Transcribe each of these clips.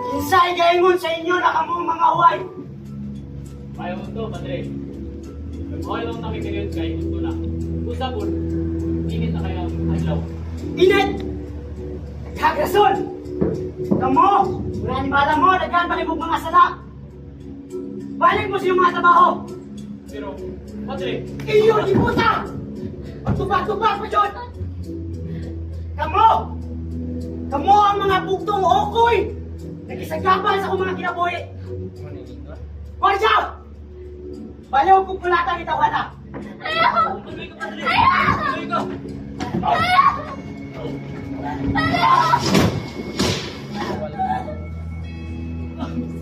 Kinsay gaingon sa inyo na kamo mga huway. Ayaw ito, Padre. Nag-huway lang kami kayo kay ito na. Usapon, init na kaya adlaw. Init! Kagason! Kamo! Wala ni bala mo, nagkaan palibog mga sala. Balik mo sa iyong mga trabaho. Pero, Padre, Iyo, di puta! Pagtubak-tubak pa dyan! Kamo! Kamo ang mga bugtong okoy! Nagisagabal sa akong mga kinabuhi! Kwarja! Balaw kong kulatan itawan na! ayaw! Tuloy ka, Padre! Tuloy ka!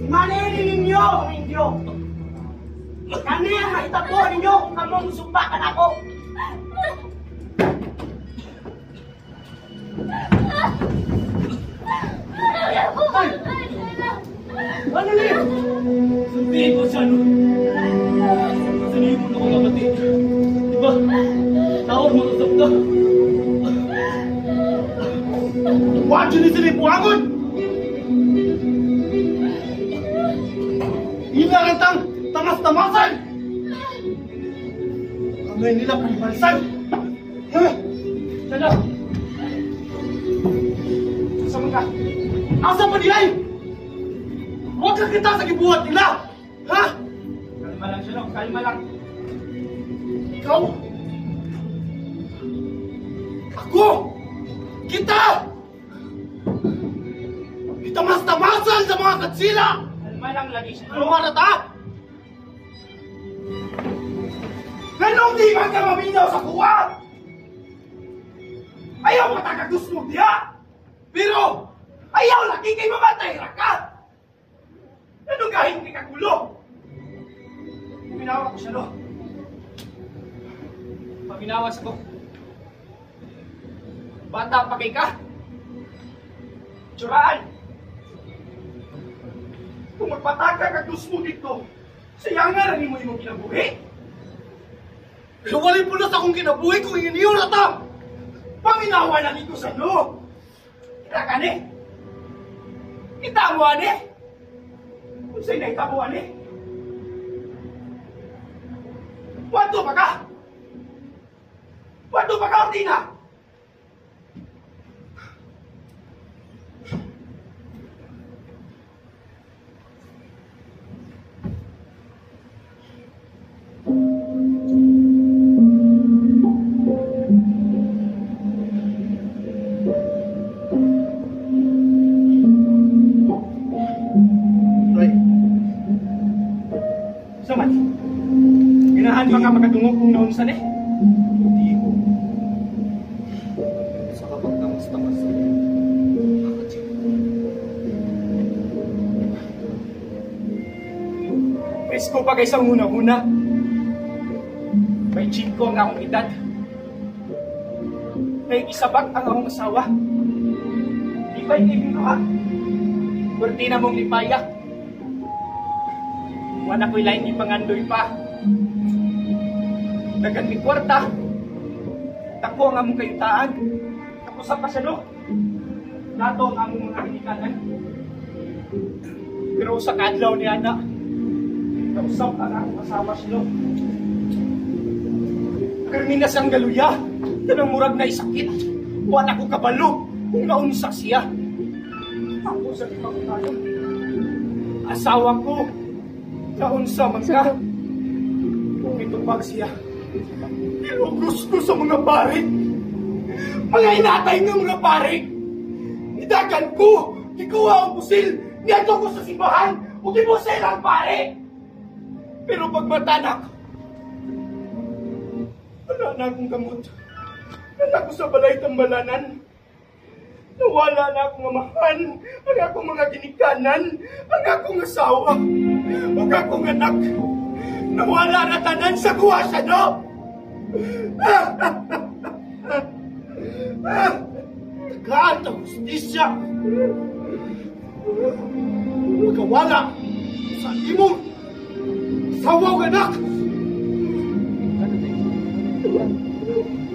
Manilin ninyo ang Indyo! Kani ang mahitapo ninyo kung kamong sumbakan ako! Ay! Ano niyo? Sabihin ko siya, no? Sabihin mo na ko kapatid. Diba? Tawag mag-usap ka. Huwag yun sila ipuangon! Inarantang tamas-tamasan! Kamay nila palibalsan! Sana! Asa man ka? Asa pa nilay? Huwag ka kita sa gibuhat nila! Ha? Kalma lang siya, no? Kalma lang. Ikaw? Ako? Kita! Itamas-tamasan sa mga katsila! Kalma lang lagi siya, Ano no? nga nata? Ganong di man ka maminaw sa kuwa? Ayaw matagagus mo diya! Pero, ayaw lagi kay mamatay raka! Anong gahin kay kagulo? Minawa ko siya, no? Paminawas ko. Bata pa kay ka. Tsuraan! Kung magpataka kagus mo dito, sayangan ang imo imong kinabuhi. Pero walay pulos akong kinabuhi kung iniyo na ta! Paminawa na dito sa no! Kita ka ni? Kita mo ani? Kung sa'y naitabo ani? Wato pa ka? Wato pa ka, Ortina? Samat, ginahan pa ka makatungog kung naunsan eh? Hindi ko. Sa kapagtamas-tamas sa Presko pa kay sa una-una. May chingko ang akong edad. May isabak ang akong asawa. Di ba'y ibig ka? Kurtina mong lipayak. Wala ko'y lain ipangandoy pa. Dagan mi kwarta. Tako ang among kayutaan. Tapos sa pasado. Nato ang among mga hinikanan. Pero sa kadlaw ni Ana, kausap ang akong asawa sila. Karminas ang galuya. Tanang murag na isakit. Wala ko kabalo kung naunsak siya. Ako sa ipagkakayo. Asawa ko. Naunsa man ka. Kung itupag siya. Ilugos ko sa mga pare. Mga inatay ng mga pare. Idagan ko. Ikuha ang pusil. Niyato ko sa simbahan. O kibusil ang pare. Pero pag matanak, wala na akong gamot. Nanak ko sa balay tambalanan. Nawala na akong amahan, ang akong mga ginikanan, ang akong asawa, ang akong anak. Nawala na tanan sa kuwasa, no? Tagaan ang justisya. Magkawala sa imong sawaw anak. Ano, Day?